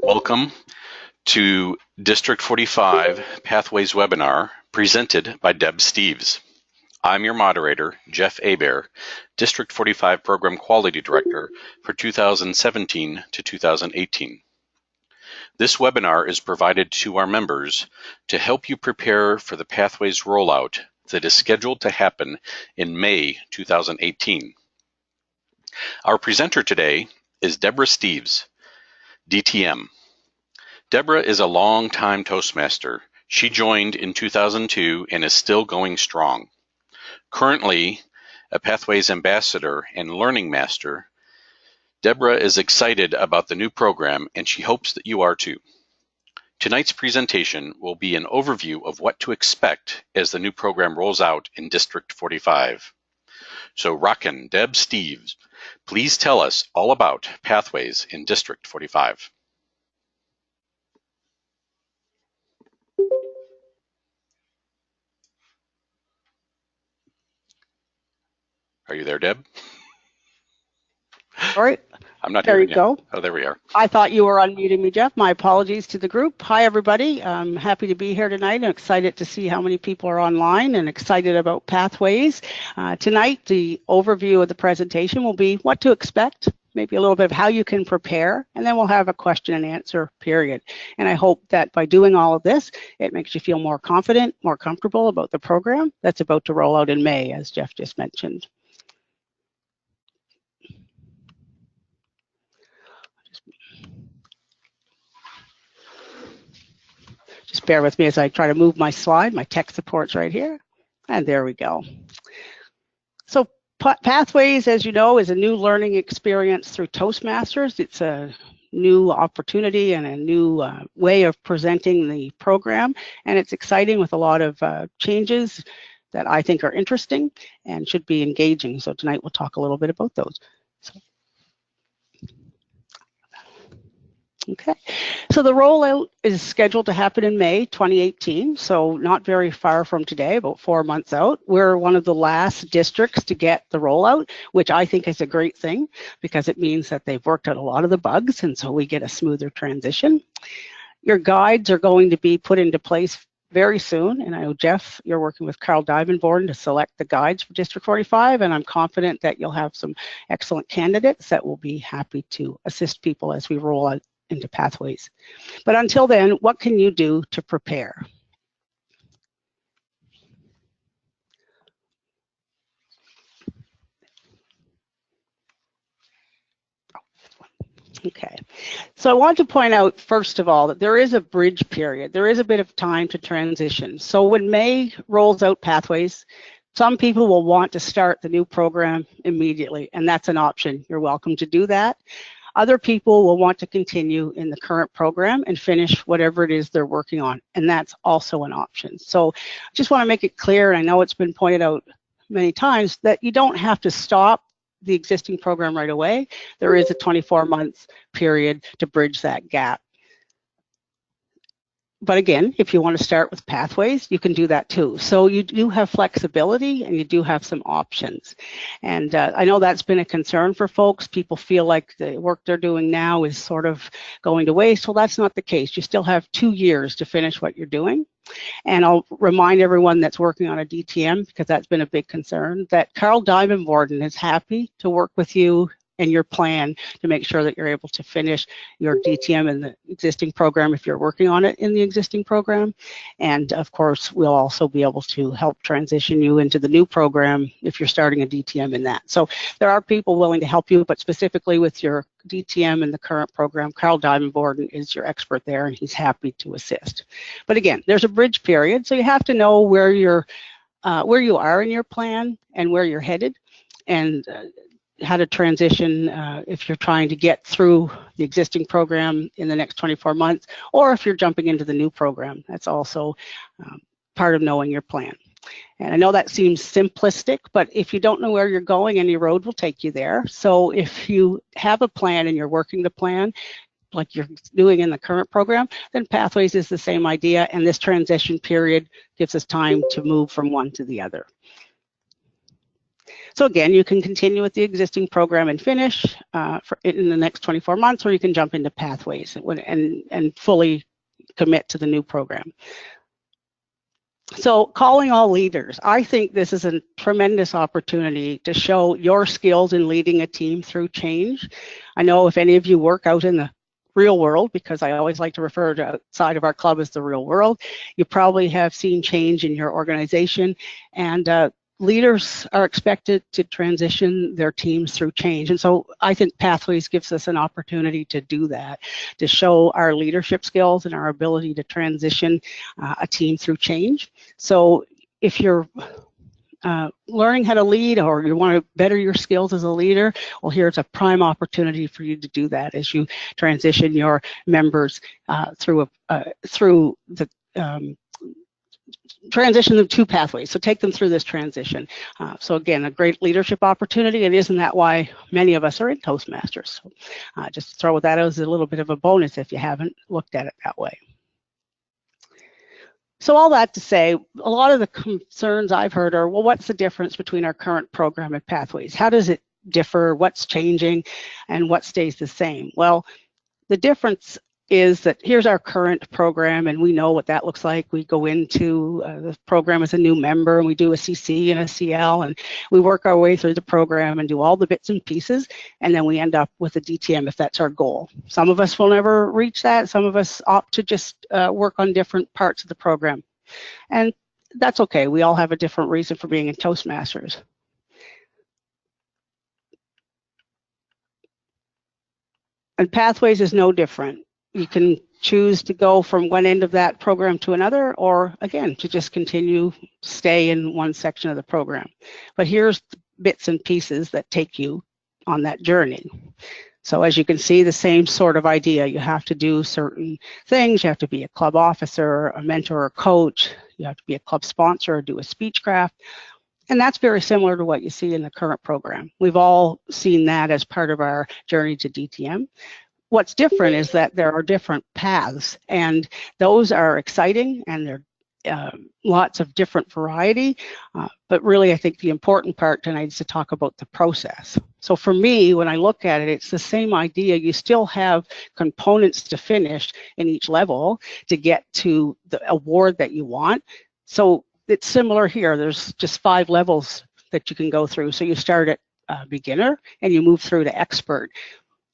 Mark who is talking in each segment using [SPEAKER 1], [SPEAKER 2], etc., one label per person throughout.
[SPEAKER 1] Welcome to District 45 Pathways webinar presented by Deb Steeves. I'm your moderator, Jeff Hebert, District 45 Program Quality Director for 2017 to 2018. This webinar is provided to our members to help you prepare for the Pathways rollout that is scheduled to happen in May 2018. Our presenter today is Deborah Steeves, DTM. Deborah is a long-time Toastmaster. She joined in 2002 and is still going strong. Currently a Pathways Ambassador and Learning Master, Deborah is excited about the new program and she hopes that you are too. Tonight's presentation will be an overview of what to expect as the new program rolls out in District 45. So rockin', Deb Steeves, please tell us all about Pathways in District 45. Are you there, Deb?
[SPEAKER 2] All right.
[SPEAKER 1] I'm not
[SPEAKER 2] there
[SPEAKER 1] hearing
[SPEAKER 2] you go.
[SPEAKER 1] Oh, there we are.
[SPEAKER 2] I thought you were unmuting me, Jeff. My apologies to the group. Hi, everybody. I'm happy to be here tonight. I'm excited to see how many people are online and excited about Pathways. Tonight, the overview of the presentation will be what to expect, maybe a little bit of how you can prepare, and then we'll have a question and answer period. And I hope that by doing all of this, it makes you feel more confident, more comfortable about the program that's about to roll out in May, as Jeff just mentioned. Just bear with me as I try to move my slide. My tech support's right here. And there we go. So Pathways, as you know, is a new learning experience through Toastmasters. It's a new opportunity and a new way of presenting the program. And it's exciting with a lot of changes that I think are interesting and should be engaging. So tonight we'll talk a little bit about those. Okay, so the rollout is scheduled to happen in May 2018, so not very far from today, about 4 months out. We're one of the last districts to get the rollout, which I think is a great thing because it means that they've worked out a lot of the bugs, and so we get a smoother transition. Your guides are going to be put into place very soon, and I know, Jeff, you're working with Carl Divenborden to select the guides for District 45, and I'm confident that you'll have some excellent candidates that will be happy to assist people as we roll out into Pathways. But until then, what can you do to prepare? Okay, so I want to point out, first of all, that there is a bridge period. There is a bit of time to transition. So when May rolls out Pathways, some people will want to start the new program immediately, and that's an option. You're welcome to do that. Other people will want to continue in the current program and finish whatever it is they're working on, and that's also an option. So I just want to make it clear, and I know it's been pointed out many times, that you don't have to stop the existing program right away. There is a 24-month period to bridge that gap. But again, if you want to start with Pathways, you can do that too. So you do have flexibility and you do have some options. And I know that's been a concern for folks. People feel like the work they're doing now is sort of going to waste. Well, that's not the case. You still have 2 years to finish what you're doing. And I'll remind everyone that's working on a DTM, because that's been a big concern, that Carl Divenborden is happy to work with you and your plan to make sure that you're able to finish your DTM in the existing program if you're working on it in the existing program. And of course, we'll also be able to help transition you into the new program if you're starting a DTM in that. So there are people willing to help you, but specifically with your DTM in the current program, Carl Divenborden is your expert there and he's happy to assist. But again, there's a bridge period, so you have to know where you are in your plan and where you're headed, and how to transition if you're trying to get through the existing program in the next 24 months, or if you're jumping into the new program. That's also part of knowing your plan. And I know that seems simplistic, but if you don't know where you're going, any road will take you there. So if you have a plan and you're working the plan, like you're doing in the current program, then Pathways is the same idea, and this transition period gives us time to move from one to the other. So again, you can continue with the existing program and finish in the next 24 months, or you can jump into Pathways and fully commit to the new program. So calling all leaders, I think this is a tremendous opportunity to show your skills in leading a team through change. I know if any of you work out in the real world, because I always like to refer to outside of our club as the real world, you probably have seen change in your organization, and leaders are expected to transition their teams through change. And so I think Pathways gives us an opportunity to do that, to show our leadership skills and our ability to transition a team through change. So if you're learning how to lead, or you want to better your skills as a leader, well, here's a prime opportunity for you to do that as you transition your members through the transition them to Pathways. So take them through this transition. So again, a great leadership opportunity. And isn't that why many of us are in Toastmasters? So just throw that as a little bit of a bonus if you haven't looked at it that way. So all that to say, a lot of the concerns I've heard are, well, what's the difference between our current program and Pathways? How does it differ? What's changing and what stays the same? Well, the difference is that here's our current program, and we know what that looks like. We go into the program as a new member, and we do a CC and a CL, and we work our way through the program and do all the bits and pieces, and then we end up with a DTM if that's our goal. Some of us will never reach that. Some of us opt to just work on different parts of the program, and that's okay. We all have a different reason for being in Toastmasters. And Pathways is no different. You can choose to go from one end of that program to another, or again, to just continue, stay in one section of the program. But here's the bits and pieces that take you on that journey. So as you can see, the same sort of idea. You have to do certain things. You have to be a club officer, a mentor, or coach. You have to be a club sponsor, or do a speechcraft. And that's very similar to what you see in the current program. We've all seen that as part of our journey to DTM. What's different is that there are different paths, and those are exciting, and they're lots of different variety. But really, I think the important part tonight is to talk about the process. So for me, when I look at it, it's the same idea. You still have components to finish in each level to get to the award that you want. So it's similar here. There's just 5 levels that you can go through. So you start at beginner and you move through to expert.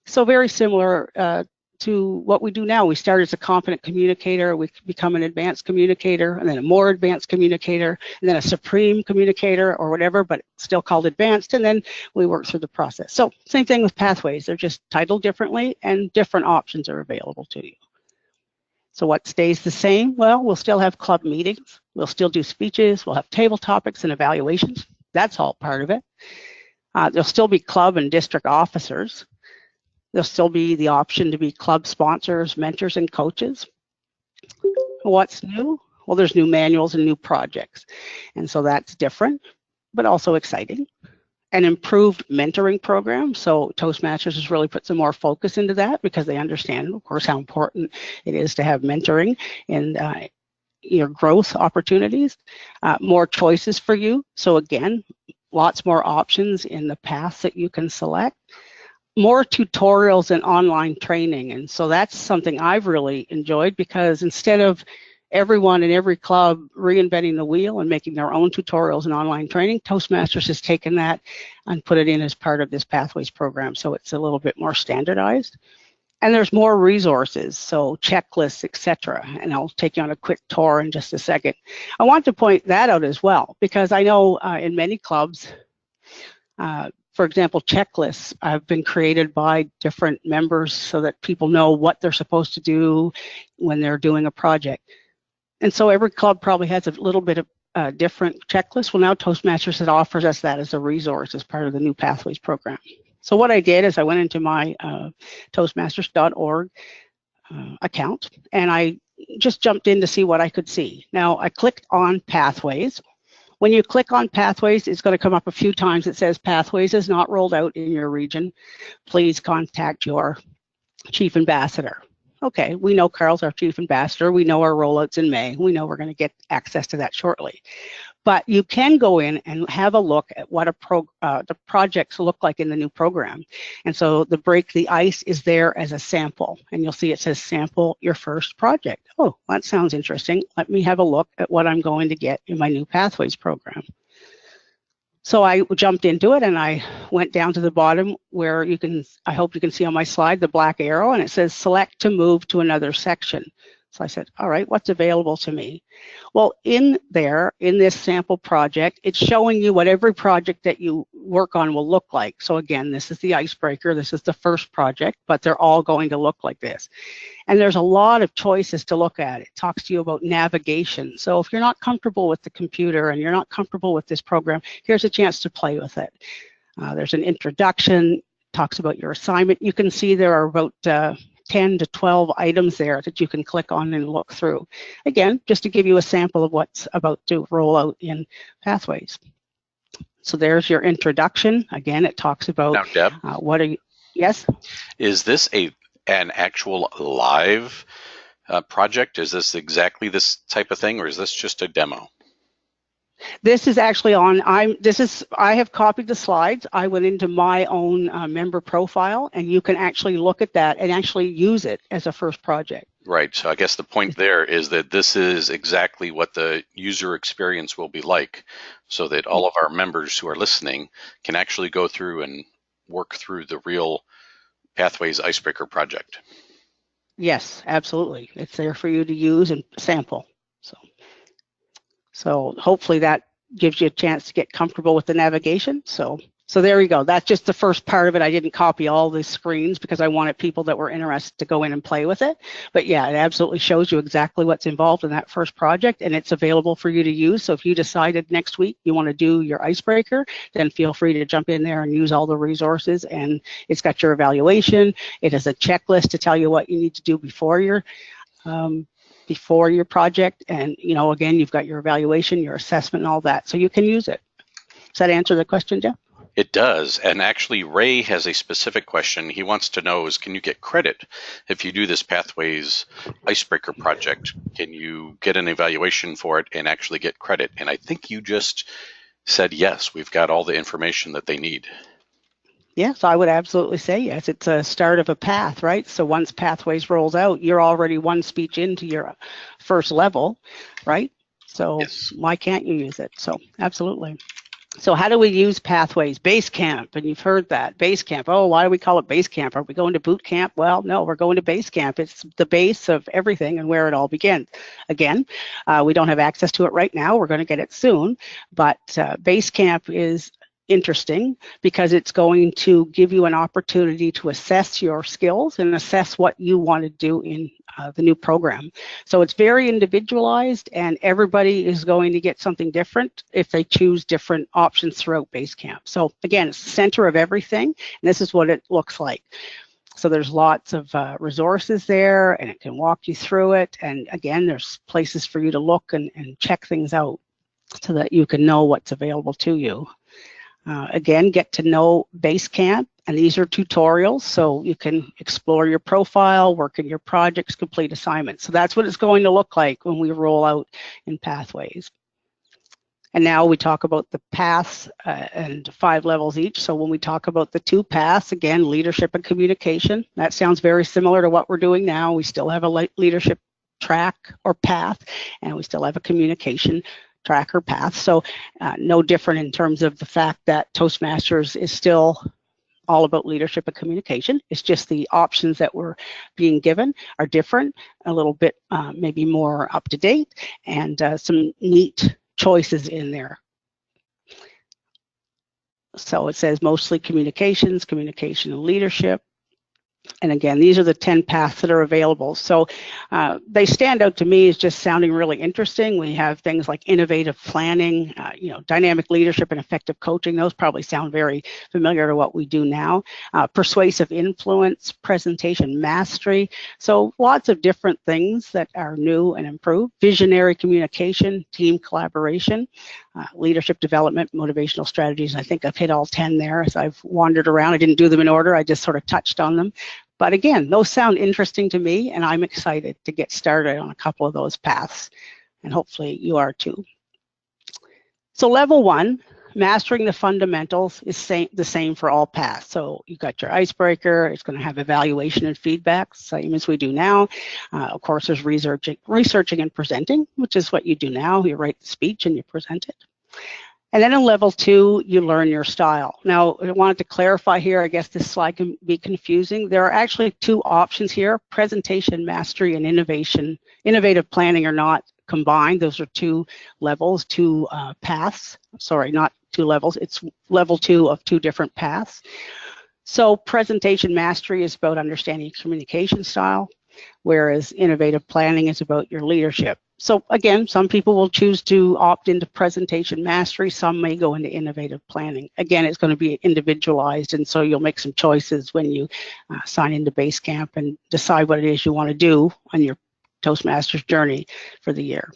[SPEAKER 2] So very similar to what we do now. We start as a competent communicator, we become an advanced communicator, and then a more advanced communicator, and then a supreme communicator or whatever, but still called advanced, and then we work through the process. So same thing with Pathways. They're just titled differently, and different options are available to you. So what stays the same? Well, we'll still have club meetings. We'll still do speeches. We'll have table topics and evaluations. That's all part of it. There'll still be club and district officers. There'll still be the option to be club sponsors, mentors, and coaches. What's new? Well, there's new manuals and new projects. And so that's different, but also exciting. An improved mentoring program. So Toastmasters has really put some more focus into that because they understand, of course, how important it is to have mentoring and your growth opportunities. More choices for you. So again, lots more options in the path that you can select. More tutorials and online training. And so that's something I've really enjoyed, because instead of everyone in every club reinventing the wheel and making their own tutorials and online training, Toastmasters has taken that and put it in as part of this Pathways program. So it's a little bit more standardized. And there's more resources, so checklists, etc. And I'll take you on a quick tour in just a second. I want to point that out as well, because I know in many clubs, for example, checklists have been created by different members so that people know what they're supposed to do when they're doing a project. And so every club probably has a little bit of different checklist. Well, now Toastmasters offers us that as a resource as part of the new Pathways program. So what I did is I went into my Toastmasters.org account, and I just jumped in to see what I could see. Now I clicked on Pathways. When you click on Pathways, it's going to come up a few times. It says Pathways is not rolled out in your region. Please contact your chief ambassador. Okay, we know Carl's our chief ambassador. We know our rollout's in May. We know we're going to get access to that shortly. But you can go in and have a look at what the projects look like in the new program. And so the Break the Ice is there as a sample, and you'll see it says sample your first project. Oh, that sounds interesting. Let me have a look at what I'm going to get in my new Pathways program. So I jumped into it and I went down to the bottom where you can, I hope you can see on my slide, the black arrow, and it says select to move to another section. So I said, all right, what's available to me? Well, in there, in this sample project, it's showing you what every project that you work on will look like. So again, this is the icebreaker, this is the first project, but they're all going to look like this. And there's a lot of choices to look at. It talks to you about navigation. So if you're not comfortable with the computer and you're not comfortable with this program, here's a chance to play with it. There's an introduction, talks about your assignment. You can see there are about 10 to 12 items there that you can click on and look through. Again, just to give you a sample of what's about to roll out in Pathways. So there's your introduction. Again, it talks about
[SPEAKER 1] now, Deb,
[SPEAKER 2] what are you, yes?
[SPEAKER 1] Is this an actual live project? Is this exactly this type of thing, or is this just a demo?
[SPEAKER 2] This is actually on, I have copied the slides. I went into my own member profile, and you can actually look at that and actually use it as a first project.
[SPEAKER 1] Right, so I guess the point there is that this is exactly what the user experience will be like, so that all of our members who are listening can actually go through and work through the real Pathways Icebreaker project.
[SPEAKER 2] Yes, absolutely. It's there for you to use and sample. So hopefully that gives you a chance to get comfortable with the navigation. So there you go. That's just the first part of it. I didn't copy all the screens because I wanted people that were interested to go in and play with it. But yeah, it absolutely shows you exactly what's involved in that first project, and it's available for you to use. So if you decided next week you want to do your icebreaker, then feel free to jump in there and use all the resources. And it's got your evaluation. It has a checklist to tell you what you need to do before your project, and again, you've got your evaluation, your assessment, and all that, so you can use it. Does that answer the question, Jeff?
[SPEAKER 1] It does, and actually Ray has a specific question. He wants to know is, can you get credit if you do this Pathways Icebreaker project? Can you get an evaluation for it and actually get credit? And I think you just said yes, we've got all the information that they need.
[SPEAKER 2] Yes, I would absolutely say yes. It's a start of a path, right? So once Pathways rolls out, you're already one speech into your first level, right? So yes. Why can't you use it? So absolutely. So how do we use Pathways? Basecamp, and you've heard that. Basecamp, oh, why do we call it Basecamp? Are we going to boot camp? Well, no, we're going to Basecamp. It's the base of everything and where it all begins. Again, we don't have access to it right now. We're going to get it soon, but Basecamp is interesting because it's going to give you an opportunity to assess your skills and assess what you want to do in the new program. So it's very individualized, and everybody is going to get something different if they choose different options throughout Basecamp. So again, it's the center of everything, and this is what it looks like. So there's lots of resources there, and it can walk you through it. And again, there's places for you to look and check things out so that you can know what's available to you. Again, get to know Basecamp, and these are tutorials, so you can explore your profile, work in your projects, complete assignments. So that's what it's going to look like when we roll out in Pathways. And now we talk about the paths and 5 levels each. So when we talk about the 2 paths, again, leadership and communication, that sounds very similar to what we're doing now. We still have a leadership track or path, and we still have a communication track or path. So no different in terms of the fact that Toastmasters is still all about leadership and communication. It's just the options that we're being given are different, a little bit maybe more up to date, and some neat choices in there. So it says mostly communications, communication and leadership. And again, these are the 10 paths that are available. So they stand out to me as just sounding really interesting. We have things like innovative planning, dynamic leadership and effective coaching. Those probably sound very familiar to what we do now. Persuasive influence, presentation mastery. So lots of different things that are new and improved. Visionary communication, team collaboration, leadership development, motivational strategies. I think I've hit all 10 there as I've wandered around. I didn't do them in order. I just sort of touched on them. But again, those sound interesting to me, and I'm excited to get started on a couple of those paths, and hopefully you are too. So level 1, mastering the fundamentals, is the same for all paths. So you've got your icebreaker, it's going to have evaluation and feedback, same as we do now. Of course, there's researching and presenting, which is what you do now. You write the speech and you present it. And then in level 2, you learn your style. Now, I wanted to clarify here, I guess this slide can be confusing. There are actually 2 options here. Presentation mastery and innovative planning are not combined. Those are 2 levels, 2 paths. Sorry, not 2 levels. It's level 2 of 2 different paths. So presentation mastery is about understanding your communication style, whereas innovative planning is about your leadership. So again, some people will choose to opt into presentation mastery, some may go into innovative planning. Again, it's going to be individualized, and so you'll make some choices when you sign into Basecamp and decide what it is you want to do on your Toastmasters journey for the year.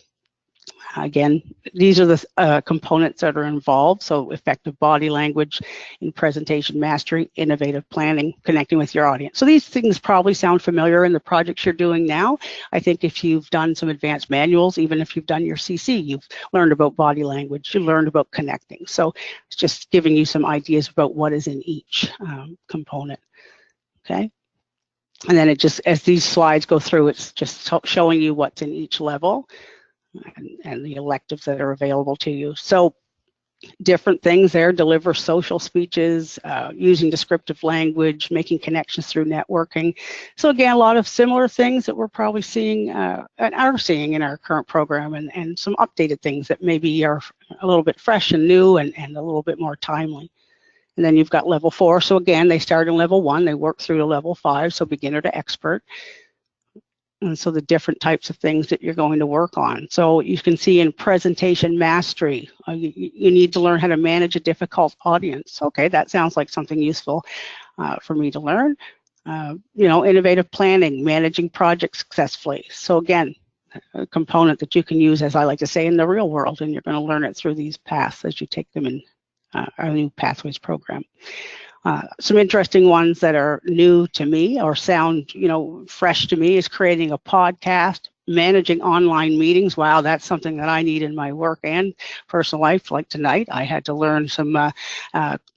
[SPEAKER 2] Again, these are the components that are involved. So effective body language in presentation mastery, innovative planning, connecting with your audience. So these things probably sound familiar in the projects you're doing now. I think if you've done some advanced manuals, even if you've done your CC, you've learned about body language, you learned about connecting. So it's just giving you some ideas about what is in each component, okay? And then it just, as these slides go through, it's just showing you what's in each level. And the electives that are available to you. So different things there: deliver social speeches, using descriptive language, making connections through networking. So again, a lot of similar things that we're probably seeing and are seeing in our current program, and some updated things that maybe are a little bit fresh and new and a little bit more timely. And then you've got level 4. So again, they start in level 1, they work through to level 5, so beginner to expert. And so the different types of things that you're going to work on. So you can see in presentation mastery, you need to learn how to manage a difficult audience. Okay, that sounds like something useful for me to learn. You know, innovative planning, managing projects successfully. So again, a component that you can use, as I like to say, in the real world, and you're going to learn it through these paths as you take them in our new Pathways program. Some interesting ones that are new to me or sound, you know, fresh to me is creating a podcast, managing online meetings. Wow, that's something that I need in my work and personal life. Like tonight, I had to learn some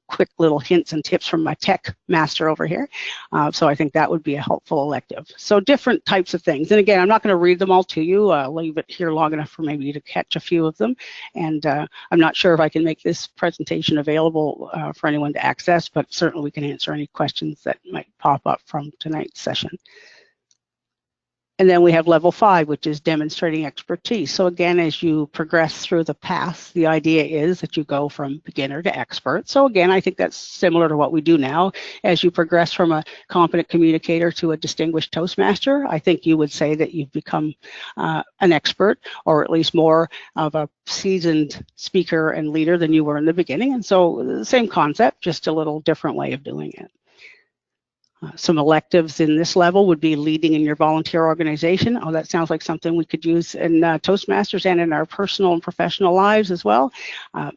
[SPEAKER 2] quick little hints and tips from my tech master over here. So I think that would be a helpful elective. So different types of things. And again, I'm not going to read them all to you. I'll leave it here long enough for maybe you to catch a few of them. And I'm not sure if I can make this presentation available for anyone to access, but certainly we can answer any questions that might pop up from tonight's session. And then we have level 5, which is demonstrating expertise. So again, as you progress through the path, the idea is that you go from beginner to expert. So again, I think that's similar to what we do now. As you progress from a competent communicator to a distinguished Toastmaster, I think you would say that you've become an expert, or at least more of a seasoned speaker and leader than you were in the beginning. And so the same concept, just a little different way of doing it. Some electives in this level would be leading in your volunteer organization. Oh, that sounds like something we could use in Toastmasters and in our personal and professional lives as well.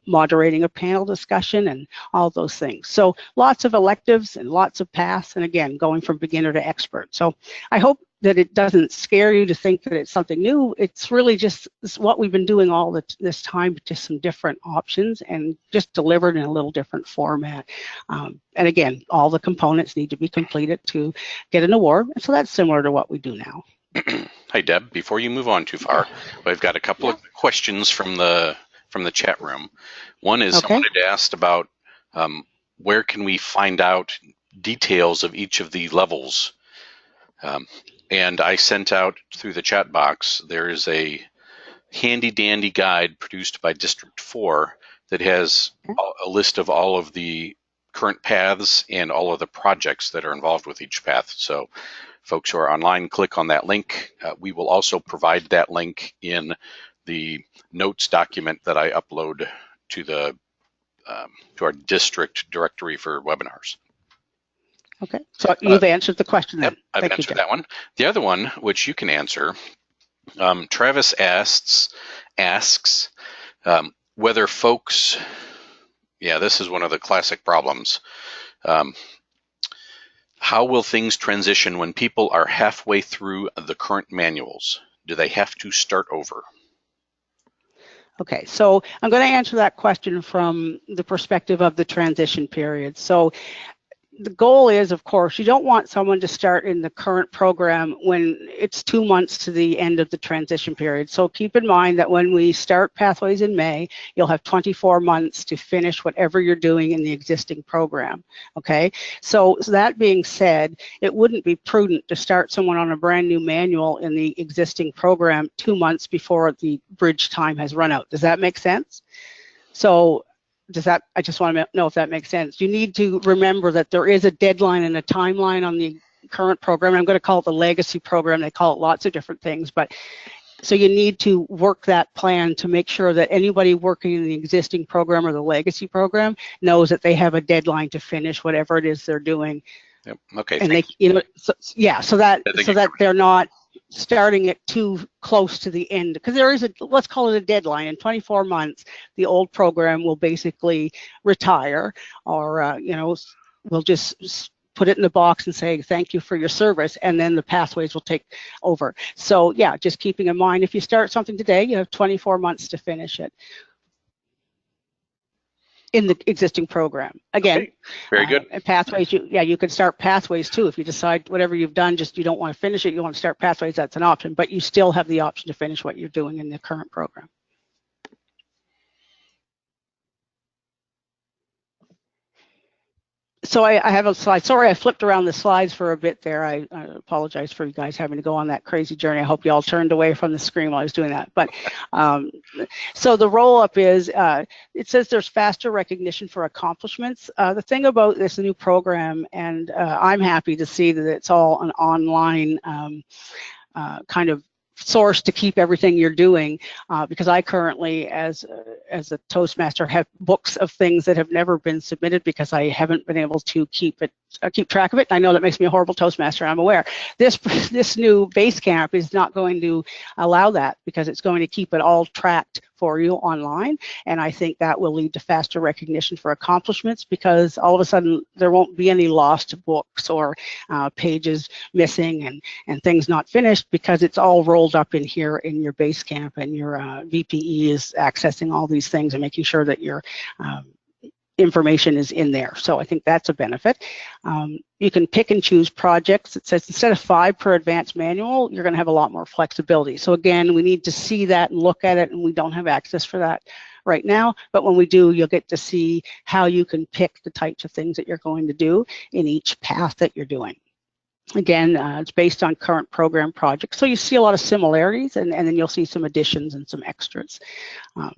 [SPEAKER 2] Moderating a panel discussion and all those things. So lots of electives and lots of paths, and again, going from beginner to expert. So I hope that it doesn't scare you to think that it's something new. It's really just what we've been doing all this time, but just some different options and just delivered in a little different format. And again, all the components need to be completed to get an award. So that's similar to what we do now.
[SPEAKER 1] Hi, Deb. Before you move on too far, we've got a couple of questions from the chat room. One is someone had asked about where can we find out details of each of the levels. And I sent out through the chat box, there is a handy dandy guide produced by District 4 that has a list of all of the current paths and all of the projects that are involved with each path. So folks who are online, click on that link. We will also provide that link in the notes document that I upload to the to our district directory for webinars.
[SPEAKER 2] Okay, so you've answered the question then.
[SPEAKER 1] Yep, I've answered that one. The other one, which you can answer, Travis asks whether folks, this is one of the classic problems. How will things transition when people are halfway through the current manuals? Do they have to start over?
[SPEAKER 2] Okay, so I'm going to answer that question from the perspective of the transition period. So the goal is, of course, you don't want someone to start in the current program when it's 2 months to the end of the transition period. So keep in mind that when we start Pathways in May, you'll have 24 months to finish whatever you're doing in the existing program, okay? So that being said, it wouldn't be prudent to start someone on a brand new manual in the existing program 2 months before the bridge time has run out. Does that make sense? So I just want to know if that makes sense. You need to remember that there is a deadline and a timeline on the current program. I'm going to call it the legacy program. They call it lots of different things, but so you need to work that plan to make sure that anybody working in the existing program or the legacy program knows that they have a deadline to finish whatever it is they're doing.
[SPEAKER 1] Yep. Okay.
[SPEAKER 2] And so that they're not starting it too close to the end, because there is let's call it a deadline. In 24 months, the old program will basically retire, or we'll just put it in the box and say thank you for your service, and then the Pathways will take over. So yeah, just keeping in mind, if you start something today, you have 24 months to finish it in the existing program. Again,
[SPEAKER 1] okay. Very good.
[SPEAKER 2] And Pathways, you can start Pathways too. If you decide whatever you've done, you don't want to finish it, you want to start Pathways, that's an option, but you still have the option to finish what you're doing in the current program. So I have a slide. Sorry, I flipped around the slides for a bit there. I apologize for you guys having to go on that crazy journey. I hope you all turned away from the screen while I was doing that. But so the roll-up is, it says there's faster recognition for accomplishments. The thing about this new program, and I'm happy to see that it's all an online kind of source to keep everything you're doing, because I currently, as a Toastmaster, have books of things that have never been submitted because I haven't been able to keep track of it. I know that makes me a horrible Toastmaster, I'm aware. This new Basecamp is not going to allow that, because it's going to keep it all tracked for you online, and I think that will lead to faster recognition for accomplishments, because all of a sudden there won't be any lost books or pages missing and things not finished, because it's all rolled up in here in your Basecamp, and your VPE is accessing all these things and making sure that your information is in there. So I think that's a benefit. You can pick and choose projects. It says instead of 5 per advanced manual, you're going to have a lot more flexibility. So again, we need to see that and look at it, and we don't have access for that right now. But when we do, you'll get to see how you can pick the types of things that you're going to do in each path that you're doing. Again, it's based on current program projects. So you see a lot of similarities, and then you'll see some additions and some extras.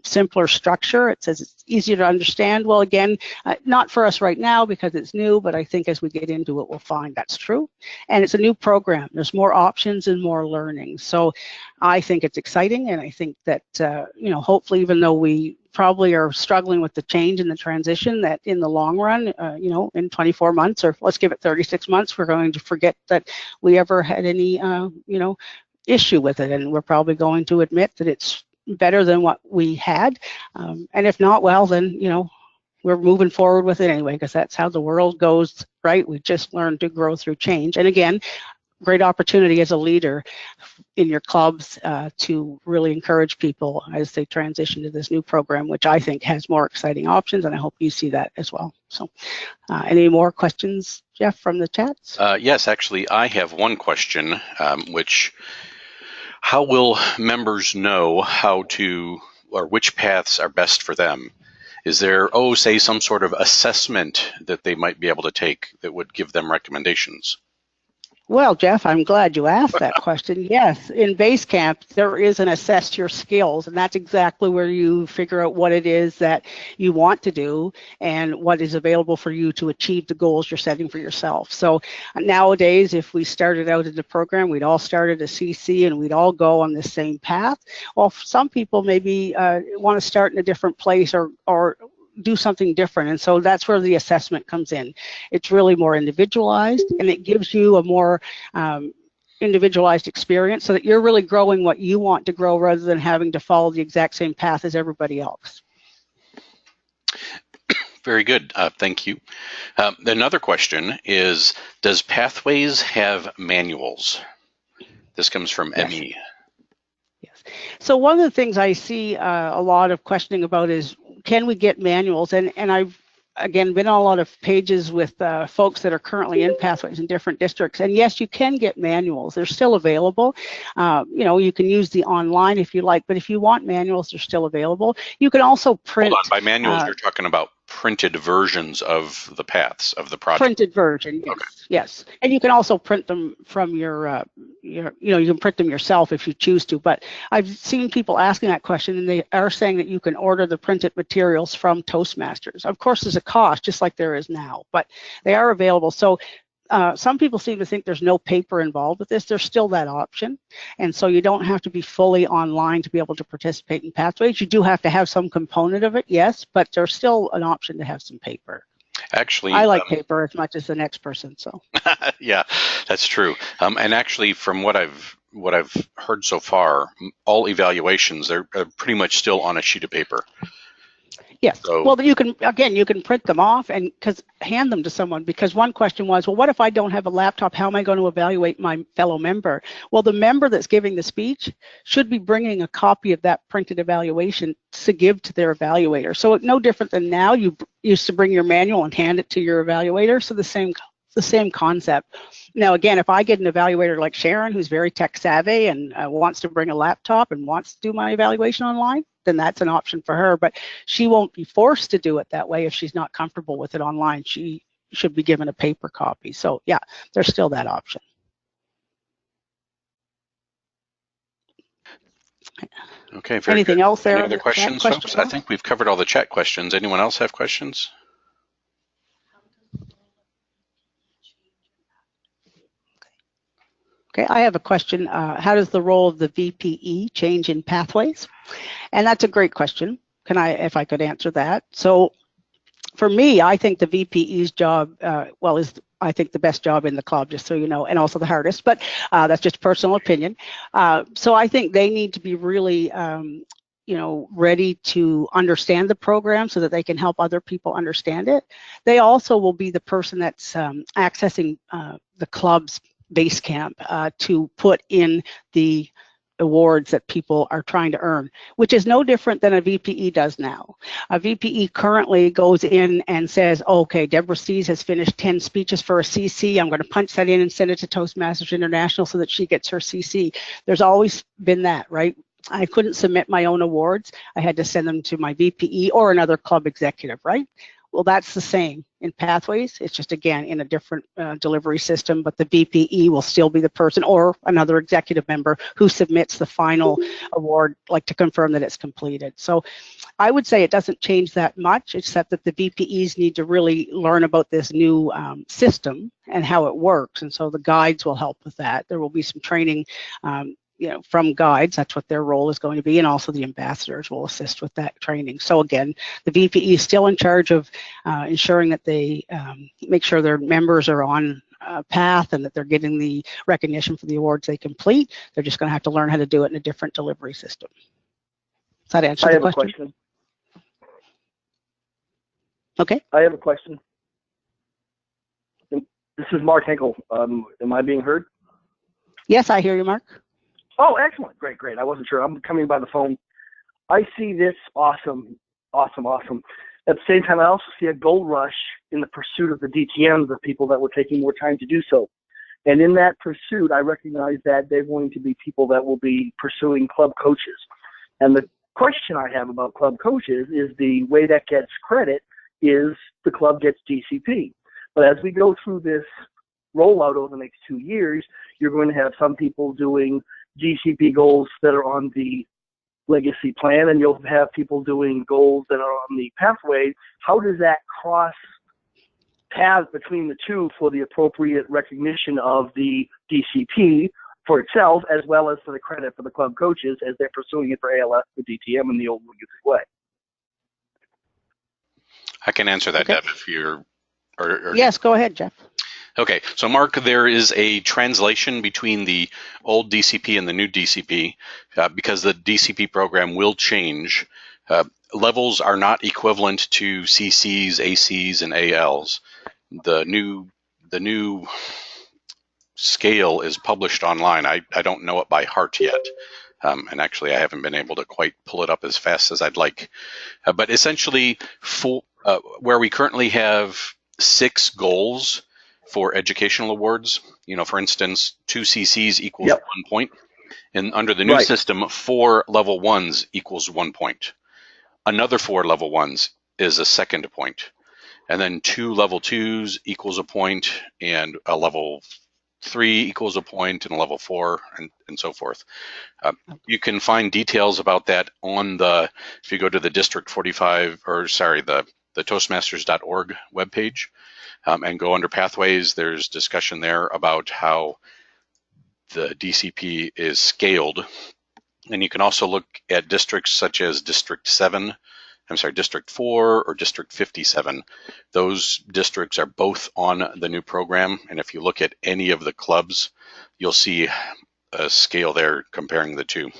[SPEAKER 2] Simpler structure, it says it's easier to understand. Well, again, not for us right now because it's new, but I think as we get into it, we'll find that's true. And it's a new program. There's more options and more learning. So I think it's exciting, and I think that, hopefully, even though we probably are struggling with the change and the transition, that in the long run, in 24 months, or let's give it 36 months, we're going to forget that we ever had any, issue with it. And we're probably going to admit that it's better than what we had. And if not, well, then, we're moving forward with it anyway, because that's how the world goes, right? We just learn to grow through change. And again, great opportunity as a leader in your clubs to really encourage people as they transition to this new program, which I think has more exciting options, and I hope you see that as well. So any more questions, Jeff, from the chats?
[SPEAKER 1] Yes, actually, I have one question, how will members know which paths are best for them? Is there, say, some sort of assessment that they might be able to take that would give them recommendations?
[SPEAKER 2] Well, Jeff, I'm glad you asked that question. Yes, in Basecamp, there is an assess your skills, and that's exactly where you figure out what it is that you want to do and what is available for you to achieve the goals you're setting for yourself. So nowadays, if we started out in the program, we'd all start at a CC and we'd all go on the same path. Well, some people maybe want to start in a different place or do something different, and so that's where the assessment comes in. It's really more individualized, and it gives you a more individualized experience, so that you're really growing what you want to grow rather than having to follow the exact same path as everybody else.
[SPEAKER 1] Very good. Thank you. Another question is, does Pathways have manuals? This comes from
[SPEAKER 2] Yes.
[SPEAKER 1] ME.
[SPEAKER 2] Yes. So one of the things I see a lot of questioning about is, can we get manuals? And I've, again, been on a lot of pages with folks that are currently in Pathways in different districts. And yes, you can get manuals. They're still available. You know, you can use the online if you like, but if you want manuals, they're still available. You can also print.
[SPEAKER 1] Hold on, by manuals, you're talking about printed versions of the paths of the project.
[SPEAKER 2] Printed version, yes, okay. Yes. And you can also print them from your, you know, you can print them yourself if you choose to. But I've seen people asking that question, and they are saying that you can order the printed materials from Toastmasters. Of course, there's a cost, just like there is now, but they are available. So some people seem to think there's no paper involved with this. There's still that option. And so you don't have to be fully online to be able to participate in Pathways. You do have to have some component of it, yes, but there's still an option to have some paper.
[SPEAKER 1] Actually,
[SPEAKER 2] I like paper as much as the next person, so.
[SPEAKER 1] Yeah, that's true. And actually, from what I've heard so far, all evaluations, they're pretty much still on a sheet of paper.
[SPEAKER 2] Yes. So, well, you can, again, you can print them off and hand them to someone, because one question was, well, what if I don't have a laptop? How am I going to evaluate my fellow member? Well, the member that's giving the speech should be bringing a copy of that printed evaluation to give to their evaluator. So no different than now. You used to bring your manual and hand it to your evaluator. So the same concept. Now, again, if I get an evaluator like Sharon, who's very tech savvy and wants to bring a laptop and wants to do my evaluation online, then that's an option for her. But she won't be forced to do it that way if she's not comfortable with it online. She should be given a paper copy. So yeah, there's still that option.
[SPEAKER 1] Okay, very
[SPEAKER 2] Anything
[SPEAKER 1] good.
[SPEAKER 2] else there?
[SPEAKER 1] Any other questions, folks? I think we've covered all the chat questions. Anyone else have questions?
[SPEAKER 2] Okay, I have a question. How does the role of the VPE change in Pathways? And that's a great question. If I could answer that. So for me, I think the VPE's job, is I think the best job in the club, just so you know, and also the hardest, but that's just personal opinion. So I think they need to be really, you know, ready to understand the program so that they can help other people understand it. They also will be the person that's accessing the club's base camp to put in the awards that people are trying to earn, which is no different than a VPE does now. A VPE currently goes in and says, okay, Deborah Stees has finished 10 speeches for a CC. I'm going to punch that in and send it to Toastmasters International so that she gets her CC. There's always been that, right? I couldn't submit my own awards. I had to send them to my VPE or another club executive, right? Well, that's the same in Pathways. It's just, again, in a different delivery system, but the VPE will still be the person or another executive member who submits the final award, like to confirm that it's completed. So I would say it doesn't change that much, except that the VPEs need to really learn about this new system and how it works. And so the guides will help with that. There will be some training you know, from guides. That's what their role is going to be, and also the ambassadors will assist with that training. So again, the VPE is still in charge of ensuring that they make sure their members are on path and that they're getting the recognition for the awards they complete. They're just going to have to learn how to do it in a different delivery system. Does that answer the question?
[SPEAKER 3] I have a question.
[SPEAKER 2] Okay.
[SPEAKER 3] I have a question. This is Mark Henkel. Am I being heard?
[SPEAKER 2] Yes, I hear you, Mark.
[SPEAKER 3] Oh, excellent. Great, great. I wasn't sure. I'm coming by the phone. I see this awesome. At the same time, I also see a gold rush in the pursuit of the DTMs of people that were taking more time to do so. And in that pursuit, I recognize that they're going to be people that will be pursuing club coaches. And the question I have about club coaches is the way that gets credit is the club gets DCP. But as we go through this rollout over the next 2 years, you're going to have some people doing GCP goals that are on the legacy plan, and you'll have people doing goals that are on the pathway. How does that cross paths between the two for the appropriate recognition of the DCP for itself, as well as for the credit for the club coaches as they're pursuing it for ALS, the DTM, and the old legacy way?
[SPEAKER 1] I can answer that,
[SPEAKER 2] okay.
[SPEAKER 1] Deb, if you're...
[SPEAKER 2] Yes, go ahead, Jeff.
[SPEAKER 1] Okay, so Mark, there is a translation between the old DCP and the new DCP because the DCP program will change. Levels are not equivalent to CCs, ACs, and ALs. The new scale is published online. I don't know it by heart yet, And actually, I haven't been able to quite pull it up as fast as I'd like. But essentially, where we currently have 6 goals for educational awards, for instance, 2 CCs equals 1 point. And under the new system, 4 level 1s equals 1 point. Another 4 level 1s is a second point. And then 2 level 2s equals a point, and a level 3 equals a point, and a level 4, and so forth. You can find details about that if you go to the District 45, the Toastmasters.org webpage, and go under Pathways. There's discussion there about how the DCP is scaled. And you can also look at districts such as District 4 or District 57. Those districts are both on the new program. And if you look at any of the clubs, you'll see a scale there comparing the two.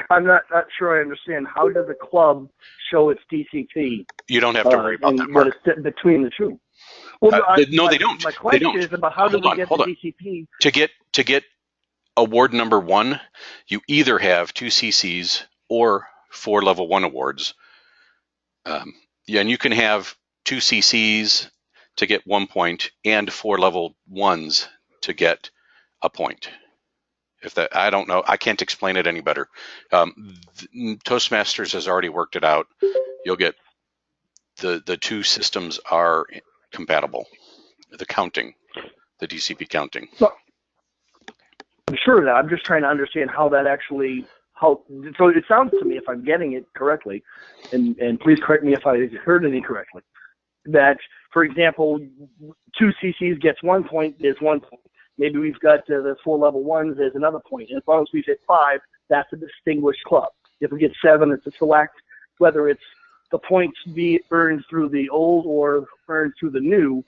[SPEAKER 3] I'm not sure I understand. How does a club show its DCP?
[SPEAKER 1] You don't have to worry about that,
[SPEAKER 3] Mark. What is between the two? Well,
[SPEAKER 1] no, they don't.
[SPEAKER 3] My question is about how do we get the DCP?
[SPEAKER 1] To get award number 1, you either have 2 CCs or 4 level 1 awards. And you can have 2 CCs to get 1 point and 4 level 1s to get a point. I don't know, I can't explain it any better. Toastmasters has already worked it out. You'll get the 2 systems are compatible. The DCP counting.
[SPEAKER 3] So, I'm sure of that. I'm just trying to understand how that actually. So it sounds to me, if I'm getting it correctly, and please correct me if I heard it incorrectly, that, for example, 2 CCs gets 1 point, there's 1 point. Maybe we've got the 4 level 1s, there's another point. And as long as we hit 5, that's a distinguished club. If we get 7, it's a select, whether it's the points be earned through the old or earned through the new.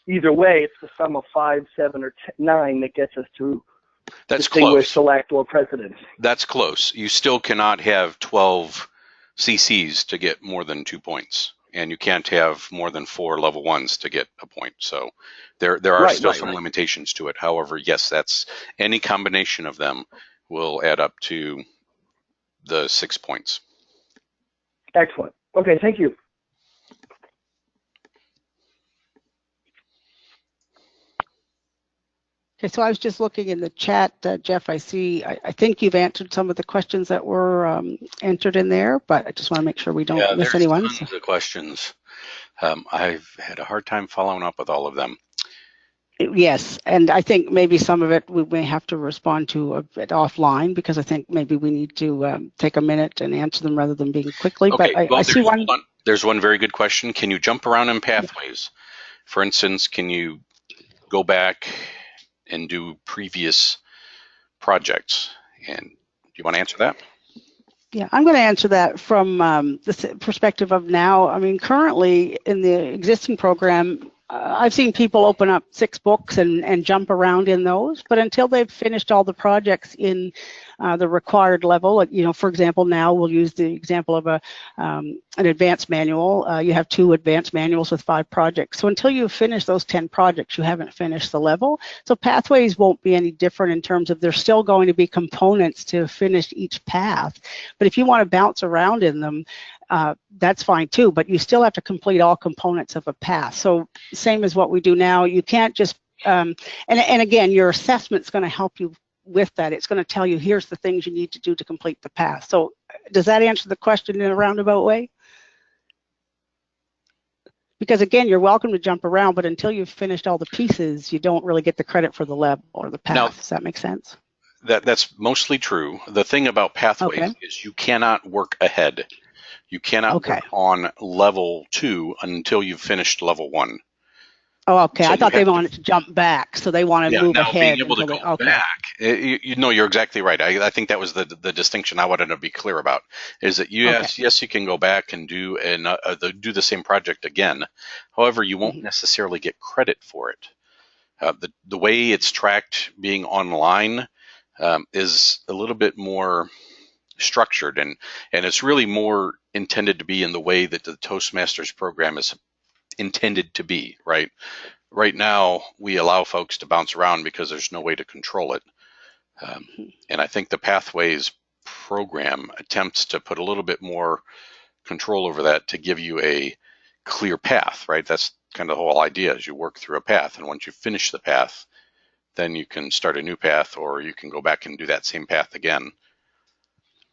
[SPEAKER 3] Either way, it's the sum of 5, 7, or 9 that gets us to
[SPEAKER 1] That's
[SPEAKER 3] distinguished,
[SPEAKER 1] close.
[SPEAKER 3] select, or president.
[SPEAKER 1] That's close. You still cannot have 12 CCs to get more than 2 points, and you can't have more than 4 level 1s to get a point. So there are still some limitations to it. However, yes, that's any combination of them will add up to the 6 points.
[SPEAKER 3] Excellent. Okay, thank you.
[SPEAKER 2] Okay, so I was just looking in the chat, Jeff. I think you've answered some of the questions that were entered in there, but I just want to make sure we don't miss anyone.
[SPEAKER 1] Tons of questions. I've had a hard time following up with all of them.
[SPEAKER 2] Yes, and I think maybe some of it we may have to respond to a bit offline, because I think maybe we need to take a minute and answer them rather than being quickly.
[SPEAKER 1] Okay,
[SPEAKER 2] but I see one.
[SPEAKER 1] There's one very good question. Can you jump around in Pathways? For instance, can you go back and do previous projects? And do you want to answer that?
[SPEAKER 2] Yeah, I'm going to answer that from the perspective of now. I mean, currently in the existing program, I've seen people open up 6 books and jump around in those, but until they've finished all the projects in the required level, for example, now we'll use the example of an advanced manual. You have 2 advanced manuals with 5 projects. So until you finish those 10 projects, you haven't finished the level. So Pathways won't be any different in terms of there's still going to be components to finish each path. But if you want to bounce around in them, that's fine too, but you still have to complete all components of a path. So same as what we do now, you can't just, and again, your assessment's going to help you with that. It's going to tell you, here's the things you need to do to complete the path. So does that answer the question in a roundabout way? Because again, you're welcome to jump around, but until you've finished all the pieces, you don't really get the credit for the level or the path. Now, does that make sense?
[SPEAKER 1] That's mostly true. The thing about Pathways is you cannot work ahead. You cannot work on level 2 until you've finished level 1.
[SPEAKER 2] Oh, okay. So I thought they wanted to jump back, so they want to move ahead.
[SPEAKER 1] Being able to go back, you're exactly right. I think that was the distinction I wanted to be clear about, is that yes, you can go back and do the same project again. However, you won't necessarily get credit for it. The way it's tracked being online is a little bit more structured, and it's really more intended to be in the way that the Toastmasters program is intended to be, right? Right now, we allow folks to bounce around because there's no way to control it. And I think the Pathways program attempts to put a little bit more control over that to give you a clear path, right? That's kind of the whole idea, is you work through a path, and once you finish the path, then you can start a new path, or you can go back and do that same path again.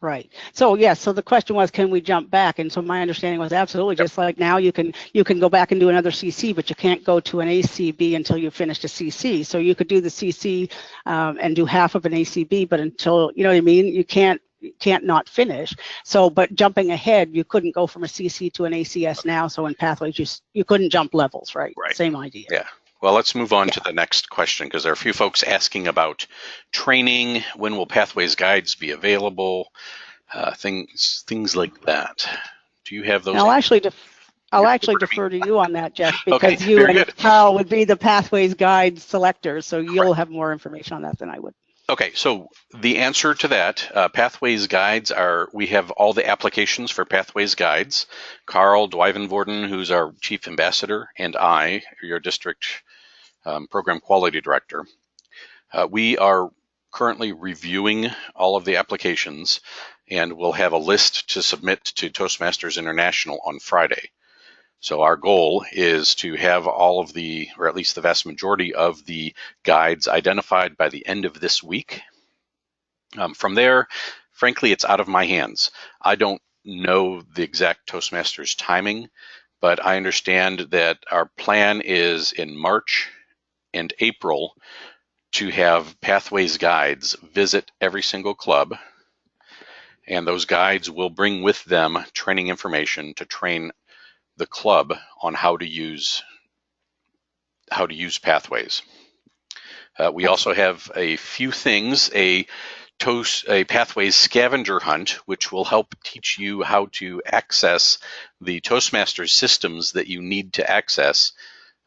[SPEAKER 2] Right. So yes, so the question was, can we jump back? And so my understanding was absolutely, just like now you can go back and do another CC, but you can't go to an ACB until you finished a CC. So you could do the CC and do half of an ACB, but until, you know what I mean, you can't not finish. So, but jumping ahead, you couldn't go from a CC to an ACS now. So in Pathways, you couldn't jump levels, right?
[SPEAKER 1] Right.
[SPEAKER 2] Same idea.
[SPEAKER 1] Yeah. Well, let's move on to the next question, because there are a few folks asking about training. When will Pathways guides be available? Things like that. Do you have those?
[SPEAKER 2] I'll actually defer to you on that, Jeff, because
[SPEAKER 1] Okay,
[SPEAKER 2] you and
[SPEAKER 1] good.
[SPEAKER 2] Carl would be the Pathways guide selectors, so you'll have more information on that than I would.
[SPEAKER 1] Okay, so the answer to that, Pathways guides we have all the applications for Pathways guides. Carl Dwyvenvoorden, who's our chief ambassador, and I, your district program quality director. We are currently reviewing all of the applications, and we'll have a list to submit to Toastmasters International on Friday. So our goal is to have all of or at least the vast majority of the guides identified by the end of this week. From there, frankly, it's out of my hands. I don't know the exact Toastmasters timing, but I understand that our plan is in March and April to have Pathways guides visit every single club, and those guides will bring with them training information to train the club on how to use Pathways. We also have a few things, a Pathways scavenger hunt, which will help teach you how to access the Toastmasters systems that you need to access,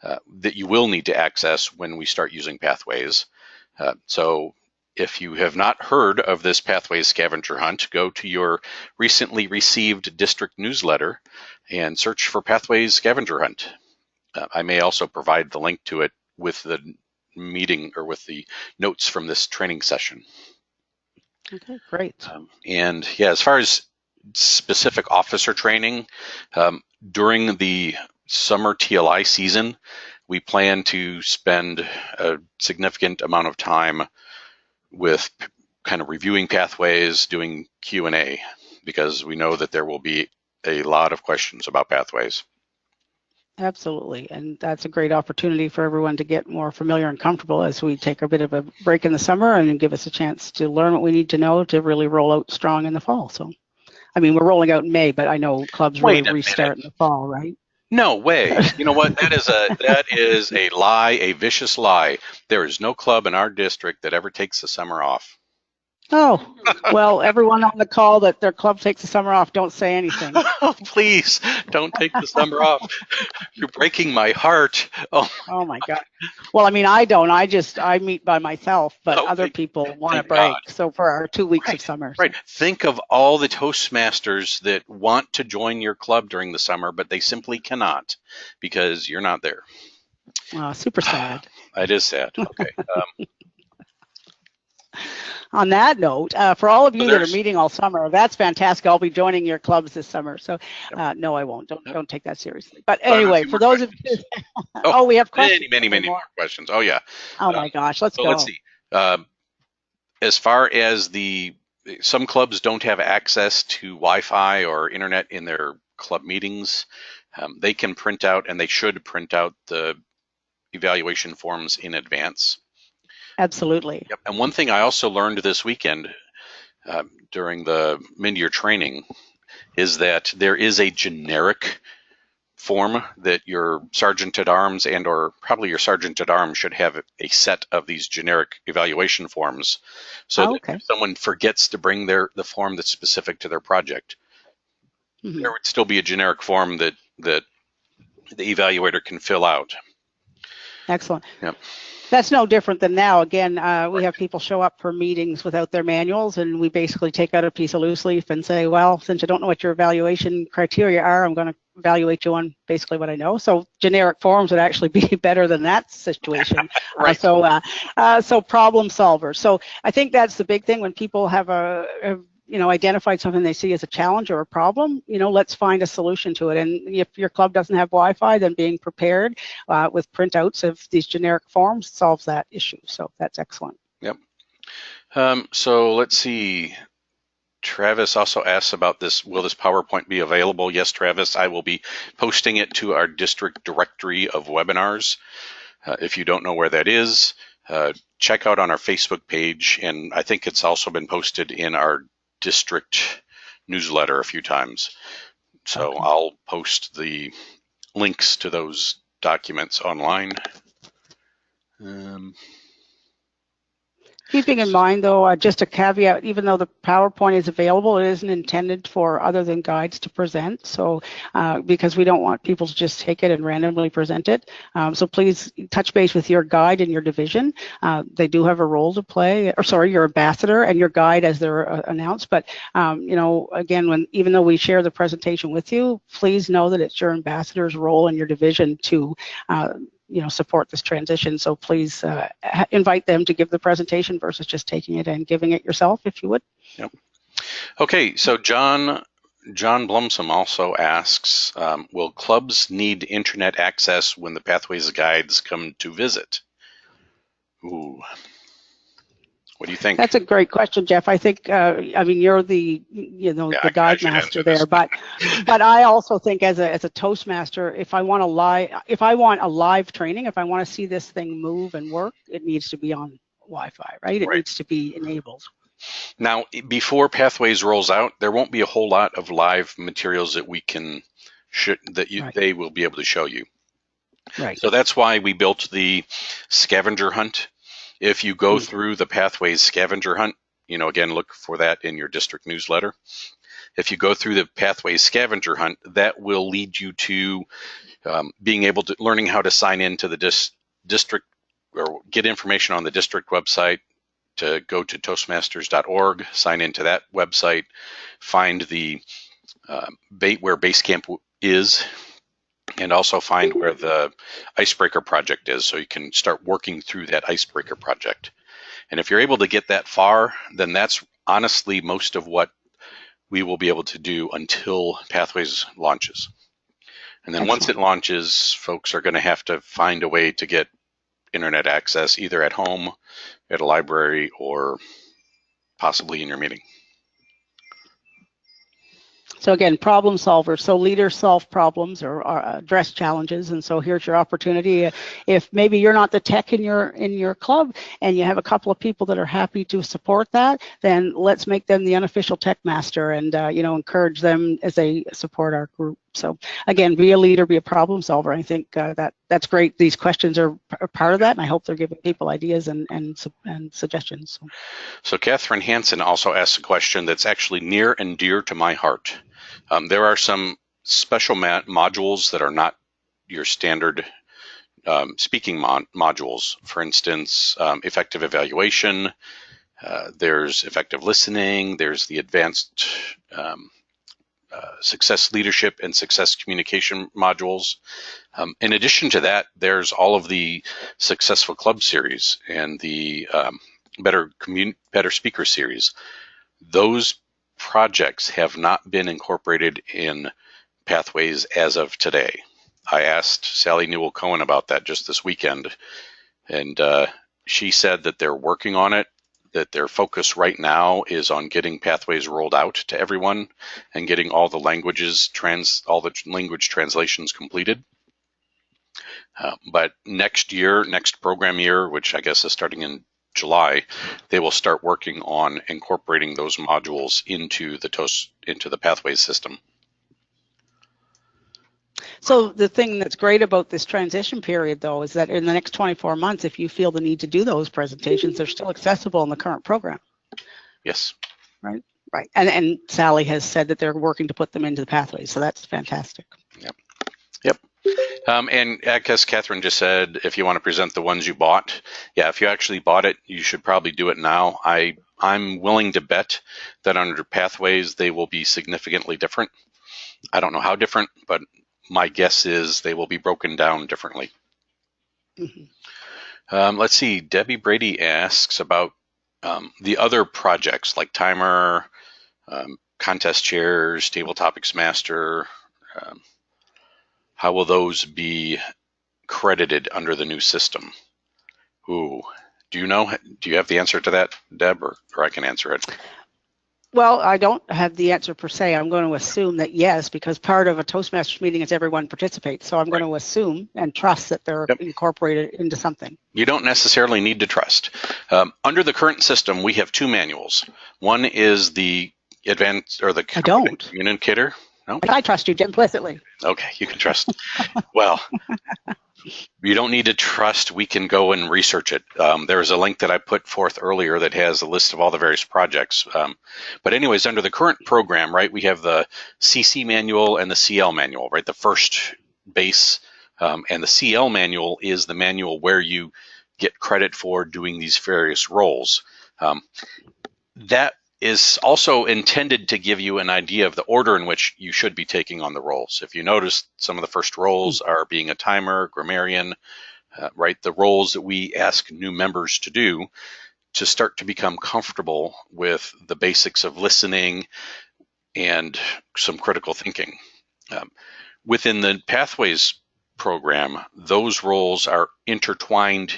[SPEAKER 1] that you will need to access when we start using Pathways. So if you have not heard of this Pathways scavenger hunt, go to your recently received district newsletter and search for Pathways scavenger hunt. I may also provide the link to it with the meeting or with the notes from this training session.
[SPEAKER 2] Okay, great.
[SPEAKER 1] And yeah, as far as specific officer training, during the summer TLI season, we plan to spend a significant amount of time with kind of reviewing Pathways, doing Q&A, because we know that there will be a lot of questions about Pathways.
[SPEAKER 2] Absolutely, and that's a great opportunity for everyone to get more familiar and comfortable as we take a bit of a break in the summer and give us a chance to learn what we need to know to really roll out strong in the fall. So, I mean, we're rolling out in May, but I know clubs really restart in the fall, right?
[SPEAKER 1] No way. You know what? That is a lie, a vicious lie. There is no club in our district that ever takes the summer off.
[SPEAKER 2] Oh, well, everyone on the call that their club takes the summer off, don't say anything.
[SPEAKER 1] Oh, please, don't take the summer off. You're breaking my heart.
[SPEAKER 2] Oh my God. Well, I mean, I don't. I meet by myself, but other people want a break. God. So for our 2 weeks of summer.
[SPEAKER 1] Right. Think of all the Toastmasters that want to join your club during the summer, but they simply cannot because you're not there.
[SPEAKER 2] Super sad.
[SPEAKER 1] It is sad. Okay.
[SPEAKER 2] On that note, for all of you that are meeting all summer, that's fantastic. I'll be joining your clubs this summer. So no, I won't. Don't take that seriously. But anyway, for those of you, we have questions.
[SPEAKER 1] Many more questions. Oh yeah.
[SPEAKER 2] Oh my gosh, let's go.
[SPEAKER 1] Let's see. As far as some clubs don't have access to Wi-Fi or internet in their club meetings, they can print out, and they should print out, the evaluation forms in advance.
[SPEAKER 2] Absolutely.
[SPEAKER 1] Yep. And one thing I also learned this weekend during the mid-year training is that there is a generic form that your sergeant at arms or probably your sergeant at arms should have a set of these generic evaluation forms. So that if someone forgets to bring the form that's specific to their project, there would still be a generic form that the evaluator can fill out.
[SPEAKER 2] Excellent.
[SPEAKER 1] Yep.
[SPEAKER 2] That's no different than now. Again, we have people show up for meetings without their manuals, and we basically take out a piece of loose leaf and say, well, since you don't know what your evaluation criteria are, I'm going to evaluate you on basically what I know. So generic forms would actually be better than that situation.
[SPEAKER 1] Right.
[SPEAKER 2] So problem solvers. So I think that's the big thing when people have identified something they see as a challenge or a problem, let's find a solution to it. And if your club doesn't have Wi-Fi, then being prepared with printouts of these generic forms solves that issue. So that's excellent.
[SPEAKER 1] Yep. So let's see. Travis also asks about this. Will this PowerPoint be available? Yes, Travis, I will be posting it to our district directory of webinars. If you don't know where that is, check out on our Facebook page. And I think it's also been posted in our district newsletter a few times. So okay. I'll post the links to those documents online.
[SPEAKER 2] Keeping in mind, though, just a caveat, even though the PowerPoint is available, it isn't intended for other than guides to present. So because we don't want people to just take it and randomly present it. So please touch base with your guide and your division. They do have a role to play, your ambassador and your guide as they're announced. But, again, even though we share the presentation with you, please know that it's your ambassador's role in your division to support this transition. So please invite them to give the presentation versus just taking it and giving it yourself, if you would.
[SPEAKER 1] Yep. Okay, so John Blumsom also asks, will clubs need internet access when the Pathways guides come to visit? Ooh. What do you think?
[SPEAKER 2] That's a great question, Jeff. I think, you're the guide master there, but I also think as a Toastmaster, if I want a live training, if I want to see this thing move and work, it needs to be on Wi-Fi, right? It needs to be enabled.
[SPEAKER 1] Now, before Pathways rolls out, there won't be a whole lot of live materials that they will be able to show you.
[SPEAKER 2] Right.
[SPEAKER 1] So that's why we built the scavenger hunt. If you go through the Pathways scavenger hunt, again, look for that in your district newsletter. If you go through the Pathways scavenger hunt, that will lead you to learning how to sign into the district or get information on the district website, to go to toastmasters.org, sign into that website, find the where Basecamp is, and also find where the Icebreaker project is, so you can start working through that Icebreaker project. And if you're able to get that far, then that's honestly most of what we will be able to do until Pathways launches. And then once it launches, folks are going to have to find a way to get internet access, either at home, at a library, or possibly in your meeting.
[SPEAKER 2] So again, problem solvers. So leaders solve problems or address challenges. And so here's your opportunity. If maybe you're not the tech in your club and you have a couple of people that are happy to support that, then let's make them the unofficial tech master and encourage them as they support our group. So again, be a leader, be a problem solver. I think that's great. These questions are part of that, and I hope they're giving people ideas and suggestions.
[SPEAKER 1] So Catherine Hansen also asked a question that's actually near and dear to my heart. There are some special modules that are not your standard speaking modules. For instance, effective evaluation, there's effective listening, there's the advanced success leadership and success communication modules. In addition to that, there's all of the successful club series and the better speaker series. Those projects have not been incorporated in Pathways as of today. I asked Sally Newell Cohen about that just this weekend, and she said that they're working on it, that their focus right now is on getting Pathways rolled out to everyone and getting all the language translations completed. But next program year, which I guess is starting in July, they will start working on incorporating those modules into the Pathways system.
[SPEAKER 2] So the thing that's great about this transition period, though, is that in the next 24 months, if you feel the need to do those presentations, they're still accessible in the current program.
[SPEAKER 1] Yes.
[SPEAKER 2] Right. And Sally has said that they're working to put them into the Pathways, so that's fantastic.
[SPEAKER 1] Yep. And I guess Catherine just said, if you want to present the ones you bought, yeah, if you actually bought it, you should probably do it now. I'm willing to bet that under Pathways, they will be significantly different. I don't know how different, but my guess is they will be broken down differently.
[SPEAKER 2] Mm-hmm.
[SPEAKER 1] Let's see, Debbie Brady asks about the other projects like Timer, Contest Chairs, Table Topics Master. How will those be credited under the new system? Ooh, do you know? Do you have the answer to that, Deb, or I can answer it?
[SPEAKER 2] Well, I don't have the answer per se. I'm going to assume that yes, because part of a Toastmasters meeting is everyone participates. So I'm going to assume and trust that they're incorporated into something.
[SPEAKER 1] You don't necessarily need to trust. Under the current system, we have two manuals. One is the advanced or the communicator. No?
[SPEAKER 2] I trust you implicitly.
[SPEAKER 1] Okay, you can trust. Well, you don't need to trust. We can go and research it. There's a link that I put forth earlier that has a list of all the various projects. But anyways, under the current program, right, we have the CC manual and the CL manual, right, the first base. And the CL manual is the manual where you get credit for doing these various roles. That is also intended to give you an idea of the order in which you should be taking on the roles. If you notice, some of the first roles are being a timer, grammarian, right? The roles that we ask new members to do to start to become comfortable with the basics of listening and some critical thinking. Within the Pathways program, those roles are intertwined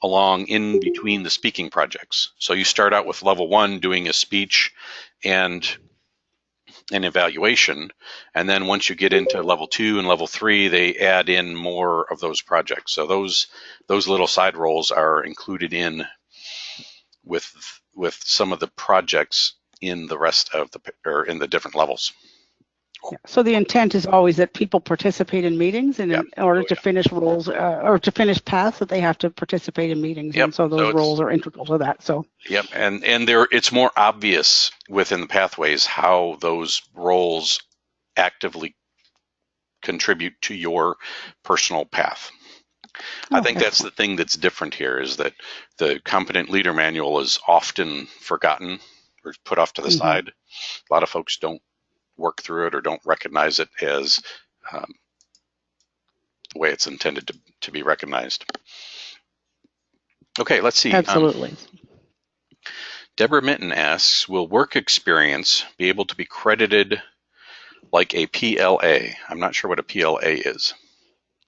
[SPEAKER 1] along in between the speaking projects. So you start out with level 1 doing a speech and an evaluation, and then once you get into level 2 and level 3, they add in more of those projects. So those little side roles are included in with some of the projects in the rest of in the different levels.
[SPEAKER 2] Yeah. So the intent is always that people participate in meetings, and in order to finish roles or to finish paths, that they have to participate in meetings. And so those roles are integral to that. So
[SPEAKER 1] and it's more obvious within the Pathways how those roles actively contribute to your personal path. I think that's the thing that's different here, is that the Competent Leader Manual is often forgotten or put off to the side. A lot of folks don't work through it or don't recognize it as the way it's intended to be recognized. Okay, let's see.
[SPEAKER 2] Absolutely.
[SPEAKER 1] Deborah Minton asks, will work experience be able to be credited like a PLA? I'm not sure what a PLA is.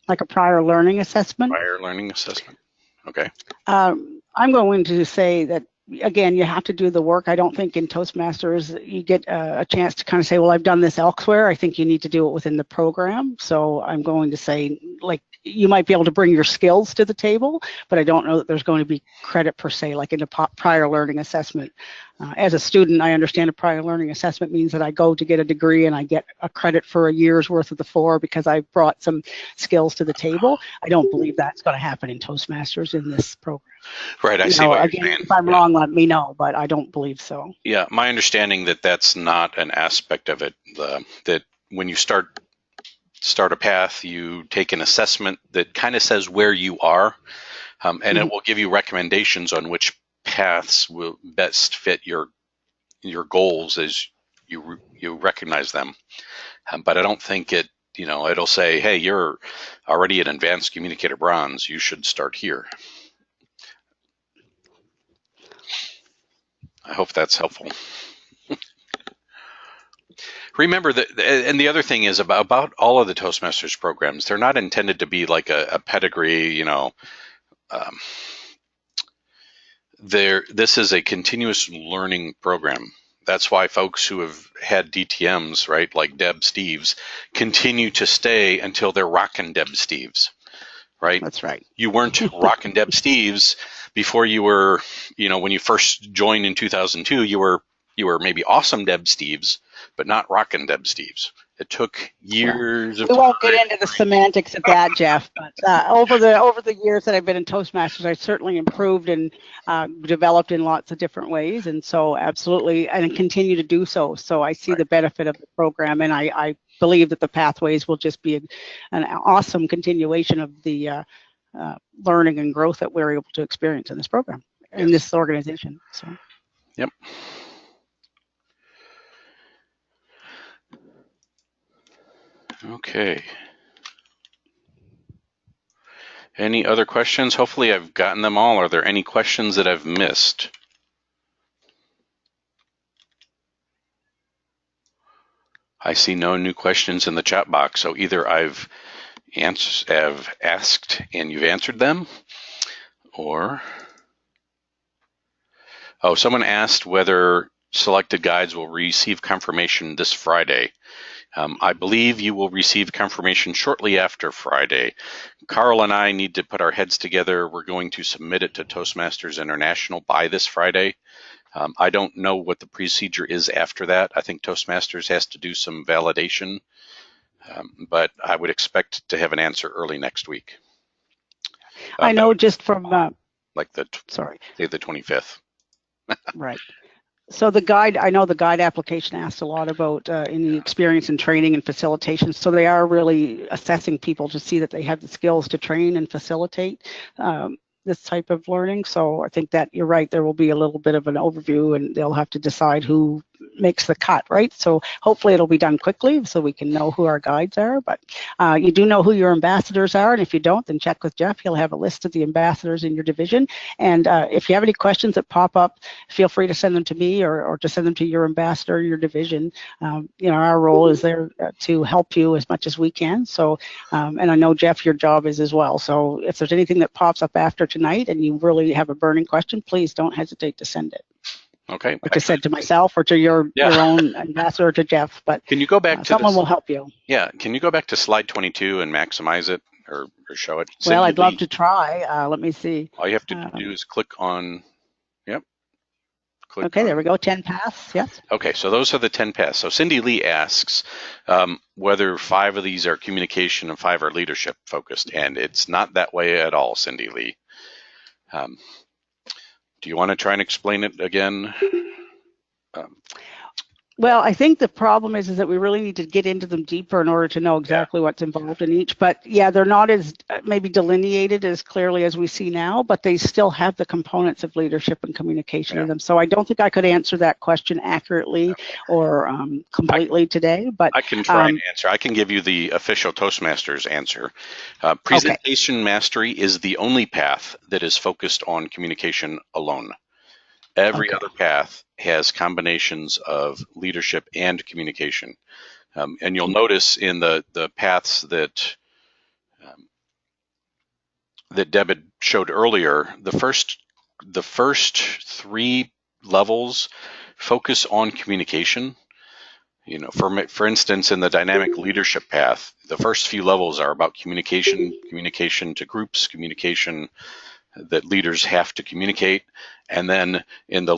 [SPEAKER 2] Like a prior learning assessment?
[SPEAKER 1] Prior learning assessment. Okay.
[SPEAKER 2] I'm going to say that, again, you have to do the work. I don't think in Toastmasters you get a chance to kind of say, well, I've done this elsewhere. I think you need to do it within the program. So I'm going to say, like, you might be able to bring your skills to the table, but I don't know that there's going to be credit per se, like in a prior learning assessment. As a student, I understand a prior learning assessment means that I go to get a degree and I get a credit for a year's worth of the 4 because I brought some skills to the table. I don't believe that's going to happen in Toastmasters in this program.
[SPEAKER 1] Right, I see what you're saying.
[SPEAKER 2] If I'm wrong, let me know, but I don't believe so.
[SPEAKER 1] Yeah, my understanding that that's not an aspect of it, that when you start a path, you take an assessment that kind of says where you are, and it will give you recommendations on which paths will best fit your goals as you recognize them. But I don't think it'll say, hey, you're already an advanced communicator bronze, you should start here. I hope that's helpful. Remember that, and the other thing is about all of the Toastmasters programs, they're not intended to be like a pedigree, this is a continuous learning program. That's why folks who have had DTMs, right, like Deb Steves, continue to stay until they're rockin' Deb Steves, right?
[SPEAKER 2] That's right.
[SPEAKER 1] You weren't rockin' Deb Steves before you were, when you first joined in 2002, you were maybe awesome Deb Steves, but not rockin' Deb Steves. It took years of
[SPEAKER 2] We won't
[SPEAKER 1] time.
[SPEAKER 2] get into the semantics of that, Jeff, but over the years that I've been in Toastmasters, I've certainly improved and developed in lots of different ways, and so absolutely, and continue to do so. So I see the benefit of the program, and I believe that the Pathways will just be an awesome continuation of the learning and growth that we're able to experience in this program, in this organization. So.
[SPEAKER 1] Yep. Okay. Any other questions? Hopefully I've gotten them all. Are there any questions that I've missed? I see no new questions in the chat box, so either I've asked and you've answered them, or someone asked whether selected guides will receive confirmation this Friday. I believe you will receive confirmation shortly after Friday. Carl and I need to put our heads together. We're going to submit it to Toastmasters International by this Friday. I don't know what the procedure is after that. I think Toastmasters has to do some validation, but I would expect to have an answer early next week.
[SPEAKER 2] I know just from
[SPEAKER 1] like the 25th.
[SPEAKER 2] Right. So the guide, I know the guide application asked a lot about any experience in training and facilitation. So they are really assessing people to see that they have the skills to train and facilitate this type of learning. So I think that you're right, there will be a little bit of an overview and they'll have to decide who makes the cut, right? So hopefully it'll be done quickly so we can know who our guides are, but you do know who your ambassadors are, and if you don't, then check with Jeff. He'll have a list of the ambassadors in your division, and if you have any questions that pop up, feel free to send them to me or to send them to your ambassador, your division. Our role is there to help you as much as we can. So, and I know, Jeff, your job is as well. So if there's anything that pops up after tonight and you really have a burning question, please don't hesitate to send it.
[SPEAKER 1] Okay.
[SPEAKER 2] Like I said, to myself or to your own ambassador, to Jeff. But
[SPEAKER 1] can you go back to
[SPEAKER 2] someone will help you.
[SPEAKER 1] Yeah. Can you go back to slide 22 and maximize it or show it?
[SPEAKER 2] Well, I'd love to try. Let me see.
[SPEAKER 1] All you have to do is click on. Yep.
[SPEAKER 2] Okay, there we go. 10 paths. Yes.
[SPEAKER 1] Okay, so those are the 10 paths. So Cindy Lee asks whether 5 of these are communication and 5 are leadership focused, and it's not that way at all, Cindy Lee. Do you want to try and explain it again?
[SPEAKER 2] Well, I think the problem is that we really need to get into them deeper in order to know exactly what's involved in each. But yeah, they're not as maybe delineated as clearly as we see now, but they still have the components of leadership and communication in them. So I don't think I could answer that question accurately or completely today. But
[SPEAKER 1] I can try and answer. I can give you the official Toastmasters answer. Presentation mastery is the only path that is focused on communication alone. Every other path has combinations of leadership and communication. And you'll notice in the paths that Deb had showed earlier, the first 3 levels focus on communication. For instance, in the dynamic leadership path, the first few levels are about communication to groups, communication that leaders have to communicate. And then in the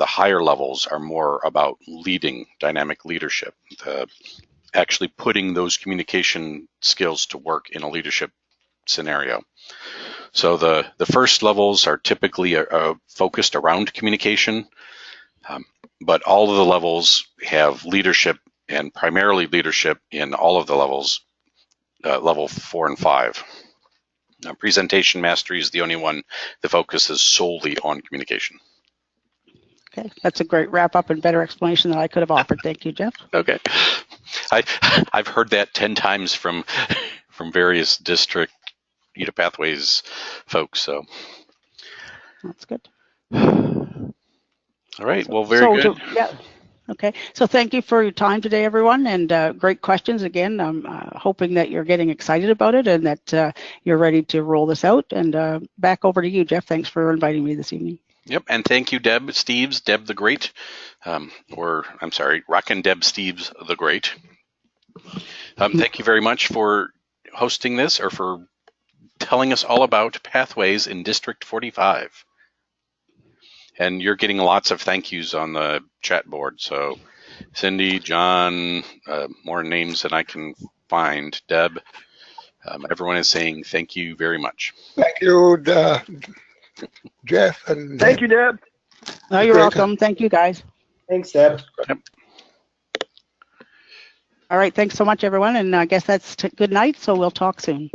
[SPEAKER 1] higher levels are more about leading, dynamic leadership, actually putting those communication skills to work in a leadership scenario. So the first levels are typically focused around communication, but all of the levels have leadership, and primarily leadership in all of the levels, level 4 and 5. Presentation mastery is the only one that focuses solely on communication.
[SPEAKER 2] Okay, that's a great wrap up and better explanation than I could have offered. Thank you, Jeff.
[SPEAKER 1] Okay, I've heard that 10 times from various district Pathways folks. So
[SPEAKER 2] that's good.
[SPEAKER 1] All right. Well, very good.
[SPEAKER 2] Okay, so thank you for your time today, everyone, and great questions. Again, I'm hoping that you're getting excited about it and that you're ready to roll this out. And back over to you, Jeff. Thanks for inviting me this evening.
[SPEAKER 1] Yep, and thank you, Deb Steeves, Deb the Great, Rockin' Deb Steeves the Great. Thank you very much for hosting this, or for telling us all about Pathways in District 45. And you're getting lots of thank yous on the chat board, so Cindy, John, more names than I can find. Deb, everyone is saying thank you very much.
[SPEAKER 4] Thank you, Jeff. And
[SPEAKER 3] Thank you, Deb.
[SPEAKER 2] No, you're welcome. Thank you, guys.
[SPEAKER 5] Thanks, Deb.
[SPEAKER 1] Yep.
[SPEAKER 2] All right. Thanks so much, everyone. And I guess that's good night. So we'll talk soon.